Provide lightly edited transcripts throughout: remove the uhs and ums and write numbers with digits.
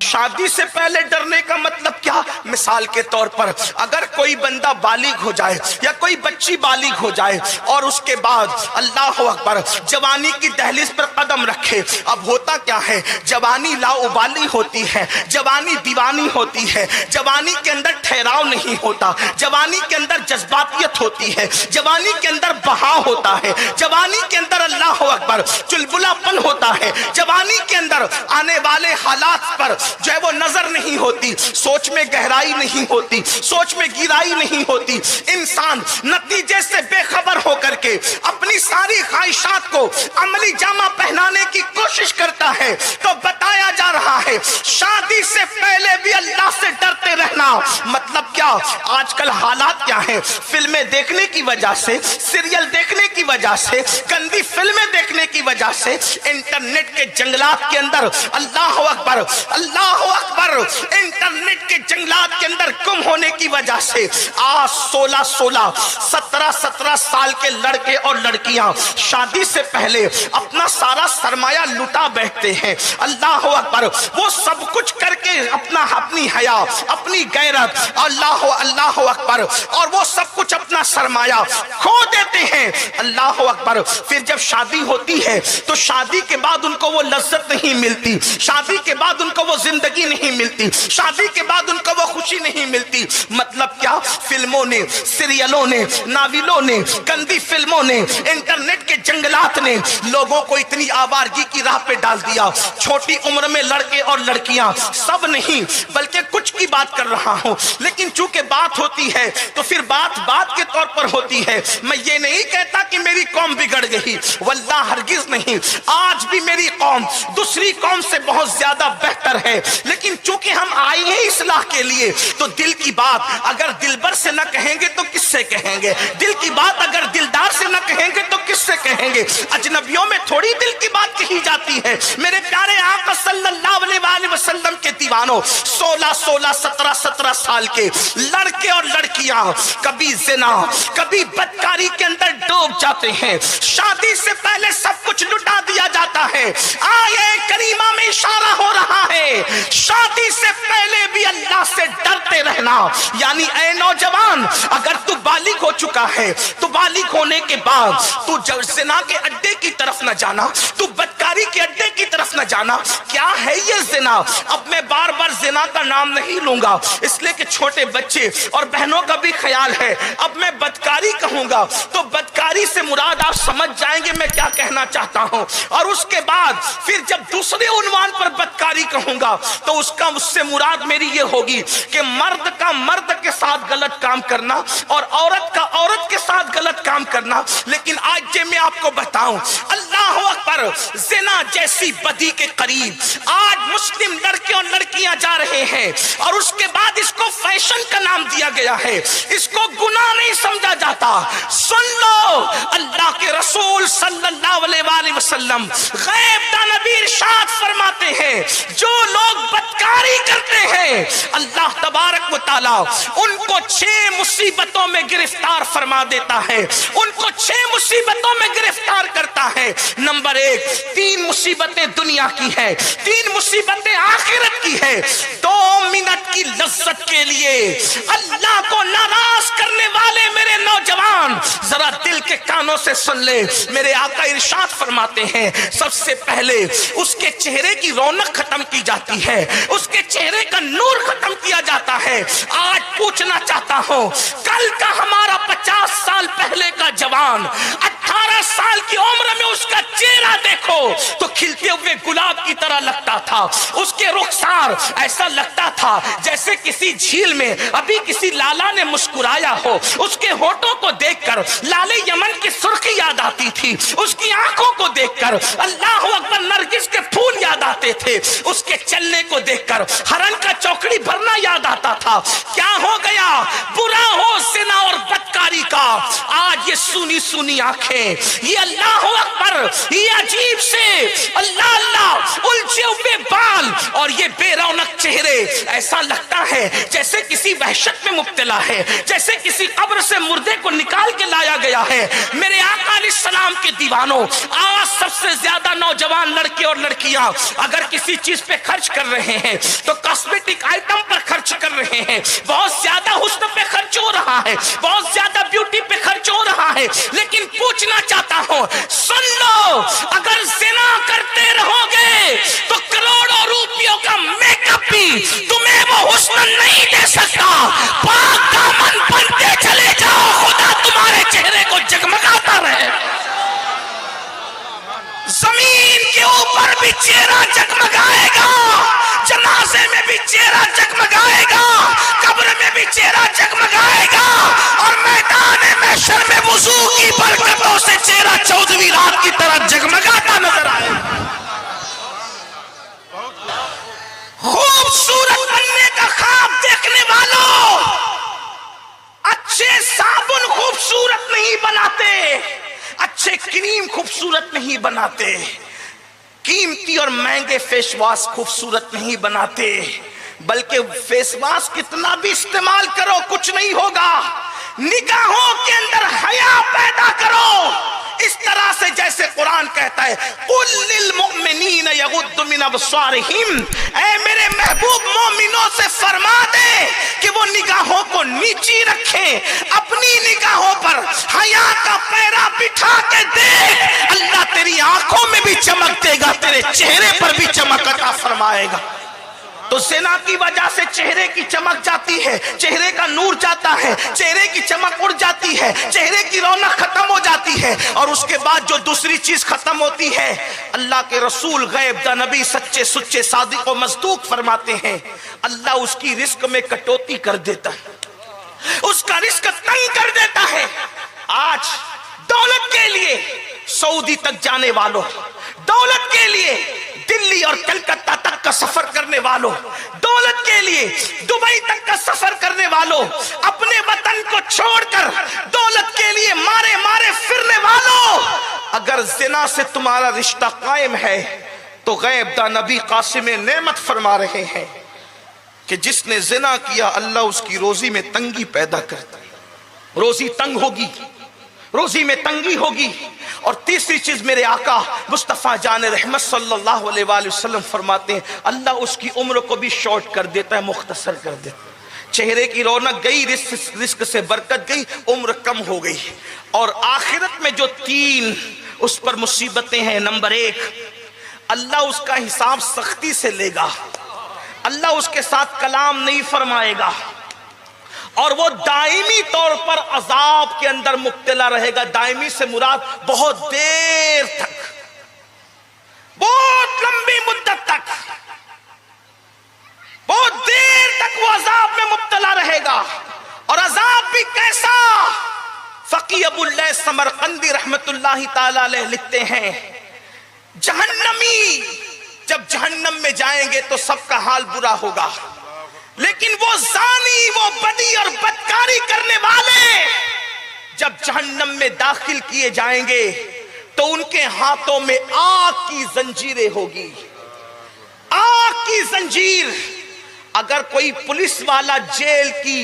شادی سے پہلے ڈرنے کا مطلب کیا؟ مثال کے طور پر اگر کوئی بندہ بالغ ہو جائے یا کوئی بچی بالغ ہو جائے اور اس کے بعد اللہ اکبر جوانی کی دہلیز پر قدم رکھے، اب ہوتا کیا ہے، جوانی لاؤبالی ہوتی ہے، جوانی دیوانی ہوتی ہے، جوانی کے اندر ٹھہراؤ نہیں ہوتا، جوانی کے اندر جذباتیت ہوتی ہے، جوانی کے اندر بہا ہوتا ہے، جوانی کے اندر اللہ اکبر چلبلا پن ہوتا ہے، جوانی کے اندر آنے والے حالات پر جو ہے وہ نظر نہیں ہوتی، سوچ میں گہرائی نہیں ہوتی، سوچ میں گہرائی نہیں ہوتی، انسان نتیجے سے بے خبر ہو کر کے اپنی ساری خواہشات کو عملی جامہ پہنانے کی کوشش کرتا ہے۔ تو بتایا جا رہا ہے شادی سے پہلے بھی اللہ سے ڈرتے رہنا۔ مطلب کیا؟ آج کل حالات کیا ہیں، فلمیں دیکھنے کی وجہ سے، سیریل دیکھنے کی وجہ سے، گندی فلمیں دیکھنے کی وجہ سے، انٹرنیٹ کے جنگلات کے اندر اللہ اکبر اللہ اکبر انٹرنیٹ کے جنگلات کے اندر گم ہونے کی وجہ سے آج 16 سال کے لڑکے اور لڑکیاں شادی سے پہلے اپنا سارا سرمایہ لٹا بیٹھتے ہیں۔ اللہ اکبر وہ سب کچھ کر کے اپنی حیا، اپنی غیرت، اللہ اکبر، اور وہ سب کچھ اپنا سرمایہ کھو دیتے ہیں۔ اللہ اکبر پھر جب شادی ہوتی ہے تو شادی کے بعد ان کو وہ لذت نہیں ملتی، شادی کے بعد ان کو وہ زندگی نہیں ملتی، شادی کے بعد ان کو وہ خوشی نہیں ملتی۔ مطلب کیا؟ فلموں نے، سیریلوں نے، ناولوں نے، گندی فلموں نے، انٹرنیٹ کے جنگلات نے لوگوں کو اتنی آوارگی کی راہ پہ ڈال دیا۔ چھوٹی عمر میں لڑکے اور لڑکیاں، سب نہیں بلکہ کچھ کی بات کر رہا ہوں، لیکن چونکہ بات ہوتی ہے تو پھر بات کے طور پر ہوتی ہے۔ میں یہ نہیں کہتا کہ میری قوم بگڑ گئی، واللہ ہرگز نہیں، آج بھی میری قوم دوسری قوم سے بہت زیادہ بہتر ہے، لیکن چونکہ ہم آئے ہیں اصلاح کے لیے تو دل کی بات اگر دلبر سے نہ کہیں گے تو کس سے کہیں گے؟ دل کی بات اگر دلدار سے نہ کہیں گے تو کس سے کہیں گے؟ اجنبیوں میں تھوڑی دل کی بات کہی جاتی ہے۔ میرے پیارے آقا صلی اللہ علیہ وسلم کے دیوانوں، 17 سال کے لڑکے اور لڑکیاں کبھی زنا، کبھی بدکاری کے اندر ڈوب جاتے ہیں۔ شادی سے پہلے سب کچھ لٹا دیا جاتا ہے۔ آیے کریمہ میں اشارہ ہو رہا ہے شادی سے پہلے بھی اللہ سے ڈرتے رہنا۔ یعنی اے نوجوان، اگر تو بالغ ہو چکا ہے تو بالغ ہونے کے بعد تو زنا کے اڈے کی طرف نہ جانا، تو بدکاری کے اڈے کی طرف نہ جانا۔ کیا ہے یہ زنا؟ اب میں بار بار زنا کا نام نہیں لوں گا اس لیے کہ چھوٹے بچے اور بہنوں کا بھی خیال ہے۔ اب میں بدکاری کہوں گا تو بدکاری سے مراد آپ سمجھ جائیں گے میں کیا کہنا چاہتا ہوں، اور اس کے بعد پھر جب دوسرے عنوان پر بدکاری کہوں گا تو اس سے مراد میری یہ ہوگی کہ مرد کا مرد کے ساتھ غلط کام کرنا اور عورت کا عورت کے ساتھ غلط کام کرنا۔ لیکن آج میں آپ کو بتاؤں، اللہ اکبر، زنا جیسی بدی کے قریب آج مسلم لڑکے اور لڑکیاں جا رہے ہیں، اور اس کے بعد اس کو فیشن کا نام دیا گیا ہے، اس کو گناہ نہیں سمجھا جاتا۔ سن لو، اللہ کے رسول صلی اللہ علیہ وسلم غیب نبی ارشاد فرماتے ہیں جو لوگ بدکاری کرتے ہیں اللہ تبارک و تعالی ان کو 6 مصیبتوں میں گرفتار فرما دیتا ہے، ان کو 6 مصیبتوں میں گرفتار کرتا ہے۔ نمبر 1، 3 مصیبتیں دنیا کی ہے، 3 مصیبتیں آخرت کی ہے۔ 2 منٹ کی لذت کے لیے اللہ کو ناراض کرنے والے میرے نوجوان ذرا دل کے کانوں سے سن لے، میرے آقا ارشاد فرماتے ہیں سب سے پہلے اس کے چہرے کی رونق ختم کی جاتی ہے، اس کے چہرے کا نور ختم کیا جاتا ہے۔ آج پوچھنا چاہتا ہوں، کل کا ہمارا 50 سال پہلے کا جوان 18 سال کی عمر میں اس کا چہرہ دیکھو تو کھلتے ہوئے گلاب کی طرح لگتا تھا، اس کے رخسار ایسا لگتا تھا جیسے کسی جھیل میں ابھی کسی لالا نے مسکرایا ہو، اس کے ہونٹوں کو دیکھ کر لالے یمن کی سرخی یاد آتی تھی، اس کی آنکھوں کو دیکھ کر اللہ اکبر نرگس کے پھول یاد آتے تھے، اس کے چلنے کو دیکھ کر ہرن کا چوکڑی بھرنا یاد آتا تھا۔ کیا ہو گیا؟ برا ہو زنا اور بدکاری کا آج یہ سونی سونی آنکھیں یہ اللہ اکبر، یہ عجیب سے اللہ اللہ الجھے ہوئے بال اور یہ بے رونق چہرے، ایسا لگتا ہے جیسے کسی وحشت میں مبتلا ہے، جیسے کسی قبر سے مردے کو نکال کے لایا گیا ہے۔ میرے آقا علیہ السلام کے دیوانوں، آج سب سے زیادہ نوجوان لڑکے اور لڑکیاں اگر کسی چیز پہ خرچ کر رہے ہیں تو کاسمیٹک آئٹم پر خرچ کر رہے ہیں، بہت زیادہ حسن پہ خرچ ہو رہا ہے، بہت زیادہ بیوٹی پہ خرچ ہو رہا ہے، لیکن پوچھنا چاہتا ہوں، سن لو، اگر زنا کرتے رہو گے تو کروڑوں روپیوں کا میک اپ بھی تمہیں وہ حسن نہیں دے سکتا۔ پاک دامن بنتے چلے جاؤ، خدا تمہارے چہرے کو جگمگاتا رہے۔ زمین کے اوپر بھی چہرہ جگمگائے گا، جنازے میں بھی چہرہ جگمگائے گا، قبر میں بھی چہرہ جگمگائے گا، اور میدان محشر میں وضو کی برکتوں سے چہرہ 14ویں رات کی طرح جگمگاتا نظر آئے۔ خوبصورت بننے کا خواب دیکھنے والوں، اچھے صابن خوبصورت نہیں بناتے، اچھے کریم خوبصورت نہیں بناتے، قیمتی اور مہنگے فیس واش خوبصورت نہیں بناتے، بلکہ فیس واش کتنا بھی استعمال کرو کچھ نہیں ہوگا۔ نگاہوں کے اندر حیا پیدا کرو، اس طرح سے جیسے قرآن کہتا ہے قُلْ لِلْمُؤْمِنِينَ يَغُضُّ مِنْ أَبْصَارِهِمْ، اے میرے محبوب مومنوں سے فرما دے کہ وہ نگاہوں کو نیچی رکھیں، اپنی نگاہوں پر حیا کا پیرا بٹھا کے دیکھ، اللہ تیری آنکھوں میں بھی چمک دے گا، تیرے چہرے پر بھی چمک عطا فرمائے گا۔ تو زنا کی وجہ سے چہرے کی چمک جاتی ہے، چہرے کا نور جاتا ہے، چہرے کی چمک اڑ جاتی ہے، چہرے کی رونق ختم ہو جاتی ہے، اور اس کے بعد جو دوسری چیز ختم ہوتی ہے، اللہ کے رسول غیب دا نبی سچے سچے صادق و مصدوق فرماتے ہیں، اللہ اس کی رزق میں کٹوتی کر دیتا ہے، اس کا رزق تنگ کر دیتا ہے۔ آج دولت کے لیے سعودی تک جانے والوں، دولت کے لیے دلی اور کلکتہ تک کا سفر کرنے والوں، دولت کے لیے دبئی تک کا سفر کرنے والوں، اپنے وطن کو چھوڑ کر دولت کے لیے مارے مارے پھرنے والوں، اگر زنا سے تمہارا رشتہ قائم ہے تو غیب دا نبی قاسم نعمت فرما رہے ہیں کہ جس نے زنا کیا اللہ اس کی روزی میں تنگی پیدا کرتا ہے، روزی تنگ ہوگی، روزی میں تنگی ہوگی۔ اور تیسری چیز میرے آقا مصطفیٰ جان رحمت صلی اللہ علیہ وآلہ وسلم فرماتے ہیں اللہ اس کی عمر کو بھی شارٹ کر دیتا ہے، مختصر کر دیتا ہے۔ چہرے کی رونق گئی، رزق سے برکت گئی، عمر کم ہو گئی۔ اور آخرت میں جو 3 اس پر مصیبتیں ہیں، نمبر 1، اللہ اس کا حساب سختی سے لے گا، اللہ اس کے ساتھ کلام نہیں فرمائے گا، اور وہ دائمی طور پر عذاب کے اندر مبتلا رہے گا۔ دائمی سے مراد بہت دیر تک، بہت لمبی مدت تک، بہت دیر تک وہ عذاب میں مبتلا رہے گا۔ اور عذاب بھی کیسا؟ فقی ابو اللیث سمرقندی رحمت اللہ تعالی علیہ لکھتے ہیں جہنمی جب جہنم میں جائیں گے تو سب کا حال برا ہوگا، لیکن وہ زانی، وہ بدی اور بدکاری کرنے والے جب جہنم میں داخل کیے جائیں گے تو ان کے ہاتھوں میں آگ کی زنجیریں ہوگی، آگ کی زنجیر۔ اگر کوئی پولیس والا جیل کی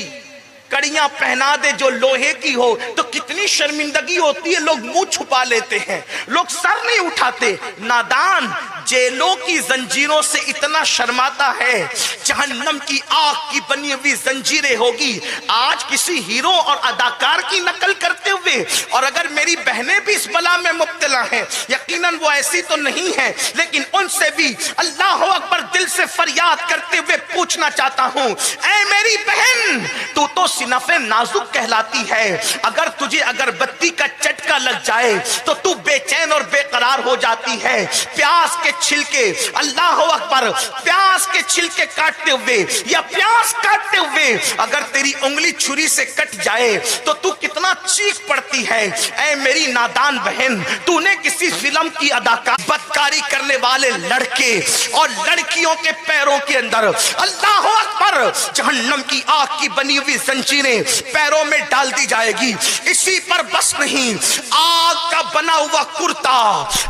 کڑیاں پہنا دے جو لوہے کی ہو تو کتنی شرمندگی ہوتی ہے، لوگ منہ چھپا لیتے ہیں، لوگ سر نہیں اٹھاتے۔ نادان جیلوں کی زنجیروں سے اتنا شرماتا ہے، جہنم کی آگ کی بنی ہوئی زنجیریں ہوگی۔ آج کسی ہیرو اور اداکار کی نقل کرتے ہوئے، اور اگر میری بہنیں بھی اس بلا میں مبتلا ہیں، یقیناً وہ ایسی تو نہیں ہیں، لیکن ان سے بھی اللہ اکبر دل سے فریاد کرتے ہوئے پوچھنا چاہتا ہوں، اے میری بہن، تو صنف نازک کہلاتی ہے، اگر تجھے اگربتی کا چٹکا لگ جائے تو تو بے چین اور بے قرار ہو جاتی ہے۔ پیاز کے چھلکے، اللہ اکبر، پیاز کے چھلکے کاٹتے ہوئے یا پیاز کاٹتے ہوئے اگر تیری انگلی چھری سے کٹ جائے تو تو کتنا چیخ پڑتی ہے۔ اے میری نادان بہن، تو نے کسی فلم کی اداکار بدکاری کرنے والے لڑکے اور لڑکیوں کے پیروں کے اندر اللہ اکبر پر جہنم کی آگ کی بنی ہوئی زنجیریں پیروں میں ڈال دی جائے گی۔ اسی پر بس نہیں، آگ کا بنا ہوا کرتا،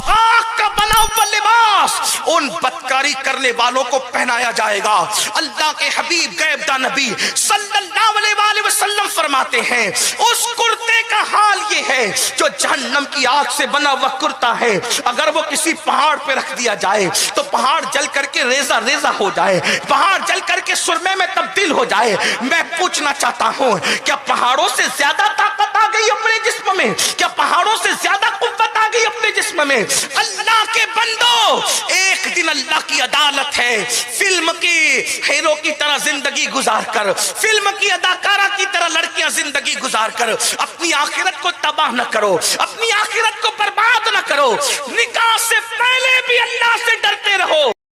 آگ کا بنا ہوا لباس ان بدکاری کرنے والوں کو پہنایا جائے گا۔ اللہ کے حبیب غیب داں نبی صلی اللہ علیہ وآلہ وسلم فرماتے ہیں اس کرتے کا حال یہ ہے جو جہنم کی آگ سے بنا ہوا کرتا ہے، اگر وہ کسی پہاڑ پہ رکھ دیا جائے تو پہاڑ جل کر کے ریزہ ریزہ ہو جائے، پہاڑ جل کر کے سرمے میں تبدیل ہو جائے۔ میں پوچھنا چاہتا ہوں، کیا پہاڑوں سے زیادہ طاقت آ گئی اپنے جسم میں؟ کیا پہاڑوں سے زیادہ قوت آ گئی اپنے جسم میں؟ اللہ کے بندو، ایک دن اللہ کی عدالت ہے۔ فلم کی ہیرو کی طرح زندگی گزار کر، فلم کی اداکارہ کی طرح لڑکیاں زندگی گزار کر اپنی آخرت کو تباہ نہ کرو، اپنی آخرت کو برباد نہ کرو۔ نکاح سے پہلے بھی اللہ سے ڈرتے رہو۔